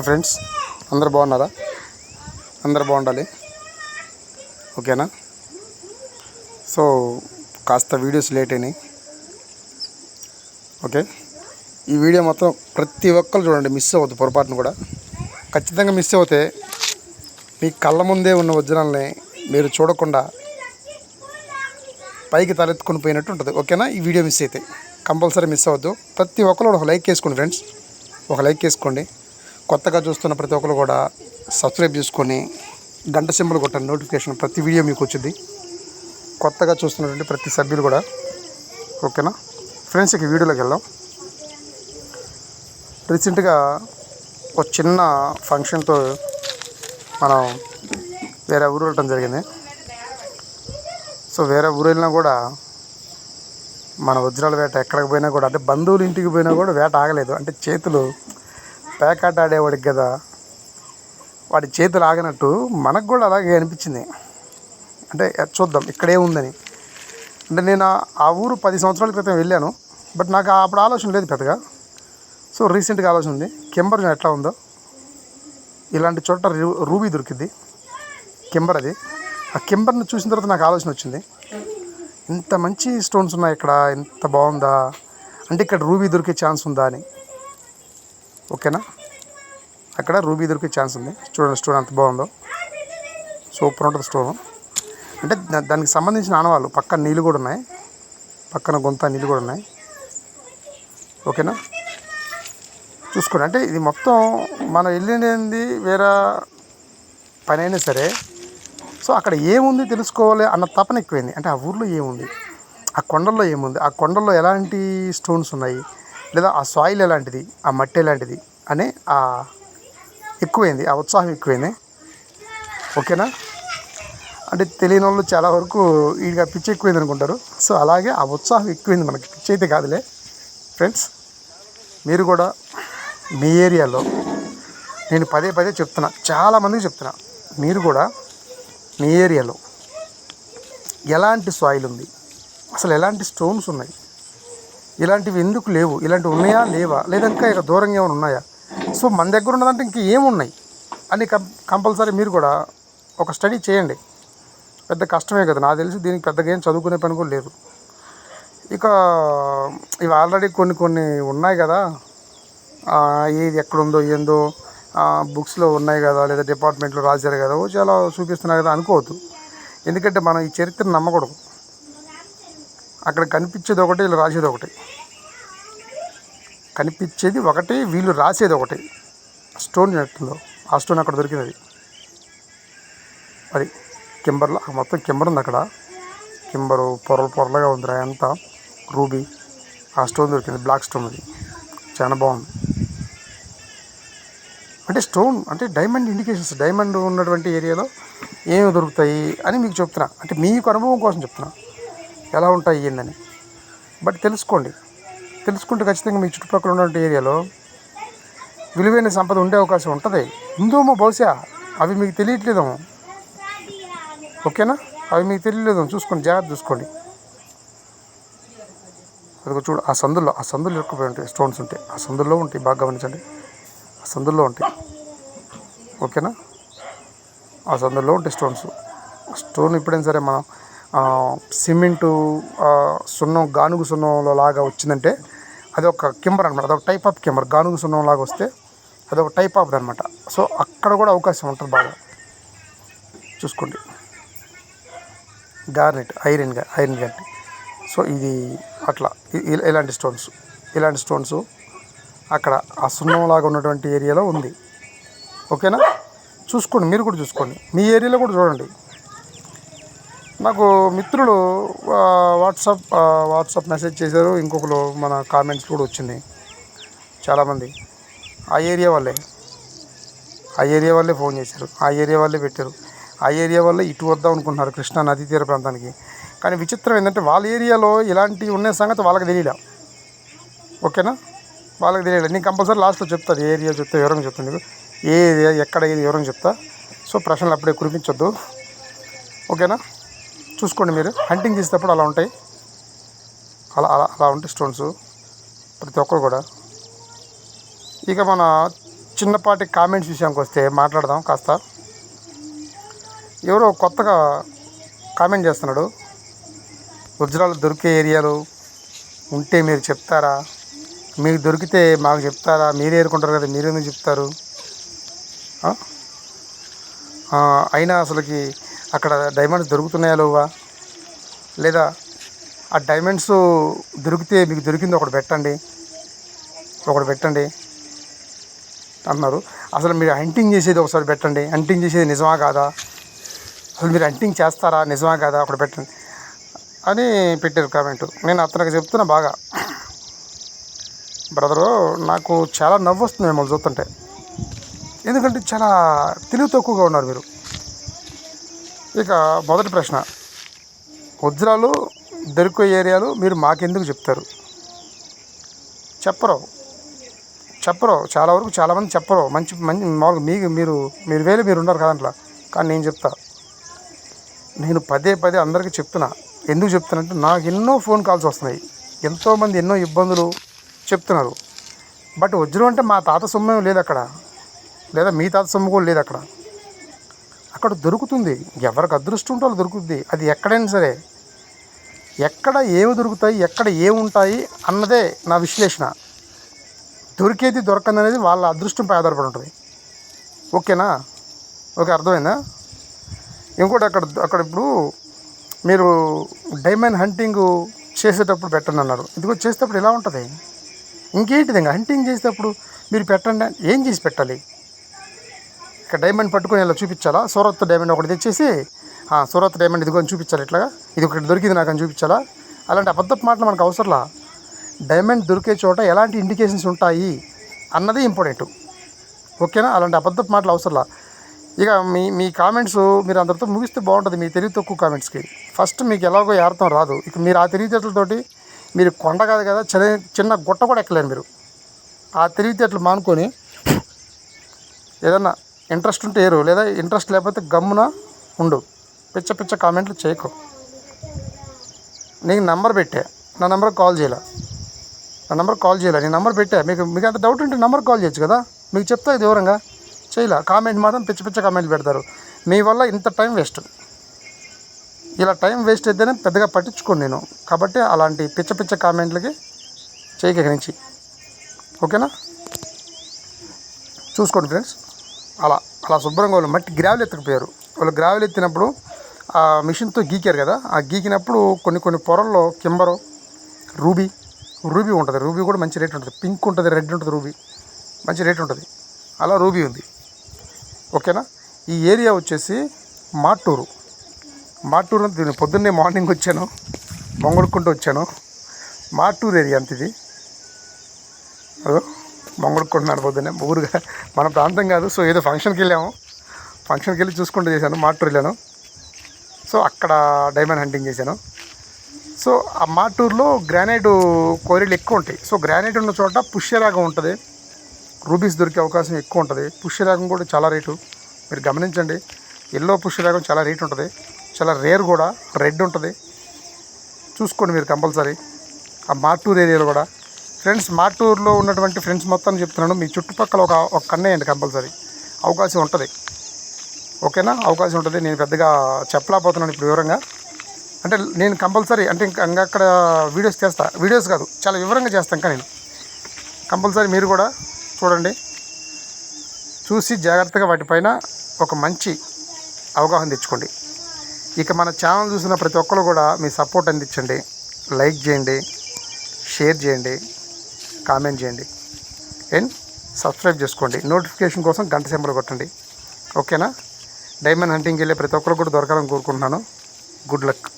Friends, అందరు బాగున్నారా? అందరు బాగుండాలి, ఓకేనా? సో కాస్త వీడియోస్ లేట్ అయినాయి, ఓకే. ఈ వీడియో మొత్తం ప్రతి ఒక్కరు చూడండి, మిస్ అవ్వద్దు పొరపాటును కూడా. ఖచ్చితంగా మిస్ అవుతే మీ కళ్ళ ముందే ఉన్న వజ్రాలని మీరు చూడకుండా పైకి తలెత్తుకుని పోయినట్టు ఉంటుంది, ఓకేనా? ఈ వీడియో మిస్ అయితే కంపల్సరీ మిస్ అవ్వద్దు. ప్రతి ఒక్కరు ఒక లైక్ వేసుకోండి ఫ్రెండ్స్, ఒక లైక్ వేసుకోండి. కొత్తగా చూస్తున్న ప్రతి ఒక్కరు కూడా సబ్స్క్రైబ్ చేసుకొని గంట సింబల్ కొట్టండి, నోటిఫికేషన్ ప్రతి వీడియో మీకు వచ్చింది. కొత్తగా చూస్తున్నటువంటి ప్రతి సభ్యులు కూడా, ఓకేనా ఫ్రెండ్స్? ఇక వీడియోలోకి వెళ్దాం. రీసెంట్గా ఒక చిన్న ఫంక్షన్తో మనం వేరే ఊరు వెళ్ళటం జరిగింది. సో వేరే ఊరు వెళ్ళినా కూడా మన వజ్రాల వేట ఎక్కడికి పోయినా కూడా, అంటే బంధువుల ఇంటికి పోయినా కూడా వేట ఆగలేదు. అంటే చేతులు పేకాట ఆడేవాడికి కదా, వాడి చేతులు ఆగినట్టు మనకు కూడా అలాగే అనిపించింది. అంటే చూద్దాం ఇక్కడే ఉందని. అంటే నేను ఆ ఊరు 10 సంవత్సరాల క్రితం వెళ్ళాను, బట్ నాకు అప్పుడు ఆలోచన లేదు పెద్దగా. సో రీసెంట్గా ఆలోచన ఉంది. కెంబర్ ఎట్లా ఉందో ఇలాంటి చోట రూబీ దొరికింది, కెంబర్. అది ఆ కెంబర్ని చూసిన తర్వాత నాకు ఆలోచన వచ్చింది, ఇంత మంచి స్టోన్స్ ఉన్నాయి ఇక్కడ, ఇంత బాగుందా అంటే ఇక్కడ రూబీ దొరికే ఛాన్స్ ఉందా అని, ఓకేనా? అక్కడ రూబీ దొరికే ఛాన్స్ ఉంది. చూడండి స్టోన్ ఎంత బాగుందో, సూపర్ ఉంటుంది స్టోను. అంటే దానికి సంబంధించిన ఆనవాళ్ళు పక్కన నీళ్ళు కూడా ఉన్నాయి, పక్కన గొంత నీళ్ళు కూడా ఉన్నాయి, ఓకేనా? చూసుకోండి. అంటే ఇది మొత్తం మనం వెళ్ళింది వేరే పని అయినా సరే, సో అక్కడ ఏముంది తెలుసుకోవాలి అన్న తపన ఎక్కువైంది. అంటే ఆ ఊర్లో ఏముంది, ఆ కొండల్లో ఏముంది, ఆ కొండల్లో ఎలాంటి స్టోన్స్ ఉన్నాయి, లేదా ఆ సాయిల్ ఎలాంటిది, ఆ మట్టి ఎలాంటిది అనే ఎక్కువైంది, ఆ ఉత్సాహం ఎక్కువైంది, ఓకేనా? అంటే తెలియని వాళ్ళు చాలా వరకు ఇక పిచ్చి ఎక్కువైంది అనుకుంటారు. సో అలాగే ఆ ఉత్సాహం ఎక్కువైంది, మనకి పిచ్చి అయితే కాదులే ఫ్రెండ్స్. మీరు కూడా మీ ఏరియాలో, నేను పదే పదే చెప్తున్నా, చాలామందికి చెప్తున్నా, మీరు కూడా మీ ఏరియాలో ఎలాంటి సాయిల్ ఉంది, అసలు ఎలాంటి స్టోన్స్ ఉన్నాయి, ఇలాంటివి ఎందుకు లేవు, ఇలాంటివి ఉన్నాయా లేవా, లేదా ఇంకా ఇక దూరంగా ఏమైనా ఉన్నాయా, సో మన దగ్గర ఉన్నదంటే ఇంక ఏమున్నాయి అని కంపల్సరీ మీరు కూడా ఒక స్టడీ చేయండి. పెద్ద కష్టమే కదా, నాకు తెలిసి దీనికి పెద్దగా ఏం చదువుకునే పని కూడా లేదు. ఇక ఇవి ఆల్రెడీ కొన్ని ఉన్నాయి కదా, ఏది ఎక్కడుందో ఏందో బుక్స్లో ఉన్నాయి కదా, లేదా డిపార్ట్మెంట్లో రాశారు కదా, చాలా చూపిస్తున్నారు కదా అనుకోవద్దు. ఎందుకంటే మనం ఈ చరిత్రను నమ్మకూడదు. అక్కడ కనిపించేది ఒకటి, వీళ్ళు రాసేది ఒకటి. కనిపించేది ఒకటి, వీళ్ళు రాసేది ఒకటి. స్టోన్ ఎట్టుందో ఆ స్టోన్ అక్కడ దొరికినది, అది కెంబర్లో మొత్తం కెంబర్ ఉంది. అక్కడ కెంబరు పొరలుగా ఉంది, అంతా రూబీ. ఆ స్టోన్ దొరికింది, బ్లాక్ స్టోన్. అది చాలా బాగుంది. అంటే స్టోన్ అంటే డైమండ్ ఇండికేషన్స్, డైమండ్ ఉన్నటువంటి ఏరియాలో ఏమి దొరుకుతాయి అని మీకు చెప్తున్నా. అంటే మీకు అనుభవం కోసం చెప్తున్నా, ఎలా ఉంటాయి ఏందని. బట్ తెలుసుకుంటే ఖచ్చితంగా మీ చుట్టుపక్కల ఉన్నటువంటి ఏరియాలో విలువైన సంపద ఉండే అవకాశం ఉంటుంది. ఉందేమో బహుశా, అవి మీకు తెలియట్లేదేమో, ఓకేనా? అవి మీకు తెలియలేదేమో, చూసుకోండి, జాగ్రత్త చూసుకోండి. అదిగో చూడు, ఆ సందుల్లో ఎక్కువ ఉంటాయి స్టోన్స్ ఉంటాయి, ఆ సందుల్లో ఉంటాయి, బాగా గమనించండి. ఆ సందుల్లో ఉంటాయి, ఓకేనా? ఆ సందుల్లో ఉంటాయి స్టోన్ ఎప్పుడైనా సరే మనం సిమెంటు సున్నం, గానుగు సున్నంలో లాగా వచ్చిందంటే అది ఒక కెంబర్ అనమాట, అదొక టైప్ ఆఫ్ కెంబర్. గానుగు సున్నం లాగా వస్తే అదొక టైప్ ఆఫ్ అనమాట. సో అక్కడ కూడా అవకాశం ఉంటుంది, బాగా చూసుకోండి. గార్నెట్, ఐరన్ గట్టి. సో ఇది అట్లా ఇలాంటి స్టోన్స్ అక్కడ ఆ సున్నం లాగా ఉన్నటువంటి ఏరియాలో ఉంది, ఓకేనా? చూసుకోండి, మీరు కూడా చూసుకోండి, మీ ఏరియాలో కూడా చూడండి. నాకు మిత్రులు వాట్సాప్ మెసేజ్ చేశారు, ఇంకొకరు మన కామెంట్స్ కూడా వచ్చింది చాలామంది. ఆ ఏరియా వాళ్ళే ఫోన్ చేశారు, ఆ ఏరియా వాళ్ళే పెట్టారు, ఆ ఏరియా వాళ్ళే ఇటు వద్దాం అనుకుంటున్నారు, కృష్ణా నదీ తీర ప్రాంతానికి. కానీ విచిత్రం ఏంటంటే వాళ్ళ ఏరియాలో ఇలాంటివి ఉన్న సంగతి వాళ్ళకి తెలియలే, ఓకేనా? వాళ్ళకి తెలియలేదు. నేను కంపల్సరీ లాస్ట్లో చెప్తాను, ఏ ఏరియా చెప్తా, వివరంగా చెప్తాను నీకు, ఏ ఏరియా ఎక్కడ ఏది వివరంగా చెప్తా. సో ప్రశ్నలు అప్పుడే కురిపించొద్దు, ఓకేనా? చూసుకోండి, మీరు హంటింగ్ చేసేటప్పుడు అలా ఉంటాయి, అలా ఉంటాయి స్టోన్స్ ప్రతి ఒక్కరు కూడా. ఇక మన చిన్నపాటి కామెంట్స్ విషయానికి వస్తే మాట్లాడదాం కాస్త. ఎవరో కొత్తగా కామెంట్ చేస్తున్నాడు, వజ్రాలు దొరికే ఏరియాలు ఉంటే మీరు చెప్తారా, మీకు దొరికితే మాకు చెప్తారా, మీరే ఏరుకుంటారు కదా మీరెందుకు చెప్తారు, అయినా అసలుకి అక్కడ డైమండ్స్ దొరుకుతున్నాయా లేవా, లేదా ఆ డైమండ్స్ దొరికితే మీకు దొరికింది ఒకటి పెట్టండి అన్నారు. అసలు మీరు హంటింగ్ చేసేది ఒకసారి పెట్టండి, హంటింగ్ చేసేది నిజమా కాదా, అసలు మీరు హంటింగ్ చేస్తారా నిజమా కాదా ఒకటి పెట్టండి అని పెట్టారు కామెంట్. నేను అతనికి చెప్తున్నా, బాగా బ్రదరు నాకు చాలా నవ్వు వస్తుంది మిమ్మల్ని చూస్తుంటే, ఎందుకంటే చాలా తెలివి తక్కువగా ఉన్నారు మీరు. ఇక మొదటి ప్రశ్న, వజ్రాలు దొరికే ఏరియాలు మీరు మాకెందుకు చెప్తారు? చెప్పరు, చాలా వరకు చాలామంది చెప్పరు. మంచి మామూలుగా మీరు వేరే మీరు ఉన్నారు కదంట్లా. కానీ నేను చెప్తా, నేను పదే అందరికీ చెప్తున్నా. ఎందుకు చెప్తానంటే నాకు ఎన్నో ఫోన్ కాల్స్ వస్తున్నాయి, ఎంతోమంది ఎన్నో ఇబ్బందులు చెప్తున్నారు. బట్ వజ్రం అంటే మా తాత సొమ్ము లేదు అక్కడ, లేదా మీ తాత సొమ్ము కూడా లేదు అక్కడ దొరుకుతుంది. ఎవరికి అదృష్టం ఉంటే వాళ్ళు దొరుకుతుంది. అది ఎక్కడైనా సరే, ఎక్కడ ఏమి దొరుకుతాయి, ఎక్కడ ఏముంటాయి అన్నదే నా విశ్లేషణ. దొరికేది దొరకంది అనేది వాళ్ళ అదృష్టంపై ఆధారపడి ఉంటుంది. ఓకేనా? ఓకే, అర్థమైందా? ఇంకోటి, అక్కడ ఇప్పుడు మీరు డైమండ్ హంటింగ్ చేసేటప్పుడు పెట్టండి అన్నారు. ఇదిగో చేసేటప్పుడు ఎలా ఉంటుంది, ఇంకేంటిది ఇంకా హంటింగ్ చేసేటప్పుడు మీరు పెట్టండి. ఏం చేసి పెట్టాలి? ఇక్కడ డైమండ్ పట్టుకొని ఇలా చూపించాలా? సూరత్ డైమండ్ ఒకటి తెచ్చేసి సూరత్ డైమండ్ ఇదిగో అని చూపించాలి, ఇట్లాగా ఇది ఒకటి దొరికింది నాకు అని చూపించాలా? అలాంటి అబద్ధపు మాటలు మనకు అవసరంలా. డైమండ్ దొరికే చోట ఎలాంటి ఇండికేషన్స్ ఉంటాయి అన్నది ఇంపార్టెంట్. ఓకేనా? అలాంటి అబద్ధపు మాటలు అవసరంలా. ఇక మీ కామెంట్స్ మీరు అందరితో ముగిస్తే బాగుంటుంది. మీ తెలివి తక్కువ కామెంట్స్కి ఫస్ట్ మీకు ఎలాగో అర్థం రాదు. ఇక మీరు ఆ తెలివితేటలతోటి మీరు కొండ కాదు కదా, చిన్న గుట్ట కూడా ఎక్కలేరు. మీరు ఆ తెలివితేటలు మానుకొని ఏదన్నా ఇంట్రెస్ట్ ఉంటే ఏరు, లేదా ఇంట్రెస్ట్ లేకపోతే గమ్మున ఉండు. పిచ్చ కామెంట్లు చేయకు. నీకు నెంబర్ పెట్టా, నా నెంబర్కి కాల్ చేయాలి, నీ నెంబర్ పెట్టా. మీకు అంత డౌట్ ఉంటే నెంబర్ కాల్ చేయొచ్చు కదా, మీకు చెప్తా వివరంగా. చేయలే, కామెంట్ మాత్రం పిచ్చ కామెంట్లు పెడతారు. మీ వల్ల ఇంత టైం వేస్ట్. ఇలా టైం వేస్ట్ అయితేనే పెద్దగా పట్టించుకోను నేను. కాబట్టి అలాంటి పిచ్చ కామెంట్లకి చేయక నుంచి. ఓకేనా? చూసుకోండి ఫ్రెండ్స్. అలా శుభ్రంగా వాళ్ళు మట్టి గ్రావెల్ ఎత్తుకుపోయారు. వాళ్ళు గ్రావెల్ ఎత్తినప్పుడు ఆ మిషన్తో గీకారు కదా, ఆ గీకినప్పుడు కొన్ని పొరల్లో కింబరు, రూబీ ఉంటుంది. రూబీ కూడా మంచి రేట్ ఉంటుంది. పింక్ ఉంటుంది, రెడ్ ఉంటుంది, రూబీ మంచి రేట్ ఉంటుంది. అలా రూబీ ఉంది. ఓకేనా? ఈ ఏరియా వచ్చేసి మాటూరు దీన్ని పొద్దున్నే మార్నింగ్ వచ్చాను, మొంగడుకుంటూ వచ్చాను. మాటూరు ఏరియా అంత ఇది. మొంగడుకుంటున్నాను పొద్దున్నే, ఊరుగా మన ప్రాంతం కాదు. సో ఏదో ఫంక్షన్కి వెళ్ళి చూసుకుంటూ చేశాను. మాటూరు వెళ్ళాను. సో అక్కడ డైమండ్ హంటింగ్ చేశాను. సో ఆ మాటూరులో గ్రానైట్ కోరీలు ఎక్కువ ఉంటాయి. సో గ్రానైట్ ఉన్న చోట పుష్యరాగం ఉంటుంది, రూబీస్ దొరికే అవకాశం ఎక్కువ ఉంటుంది. పుష్యరాగం కూడా చాలా రేటు, మీరు గమనించండి. ఎల్లో పుష్యరాగం చాలా రేటు ఉంటుంది, చాలా రేర్ కూడా. రెడ్ ఉంటుంది, చూసుకోండి మీరు కంపల్సరీ. ఆ మాటూరు ఏరియాలో కూడా ఫ్రెండ్స్, మాటూరులో ఉన్నటువంటి ఫ్రెండ్స్ మొత్తాన్ని చెప్తున్నాను, మీ చుట్టుపక్కల ఒక కన్నేయండి కంపల్సరీ. అవకాశం ఉంటుంది. ఓకేనా? అవకాశం ఉంటుంది. నేను పెద్దగా చెప్పలేకపోతున్నాను ఇప్పుడు వివరంగా. అంటే నేను కంపల్సరీ అంటే ఇంకా అక్కడ వీడియోస్ చేస్తా, వీడియోస్ కాదు చాలా వివరంగా చేస్తాను. ఇంకా నేను కంపల్సరీ మీరు కూడా చూడండి, చూసి జాగ్రత్తగా వాటిపైన ఒక మంచి అవగాహన తెచ్చుకోండి. ఇక మన ఛానల్ చూసిన ప్రతి ఒక్కరు కూడా మీ సపోర్ట్ అందించండి. లైక్ చేయండి, షేర్ చేయండి, కామెంట్ చేయండి అండ్ సబ్స్క్రైబ్ చేసుకోండి. నోటిఫికేషన్ కోసం గంట సింబల్ కొట్టండి. ఓకేనా? డైమండ్ హంటింగ్కి వెళ్ళే ప్రతి ఒక్కరు కూడా దొరకాలని కోరుకుంటున్నాను. Good luck.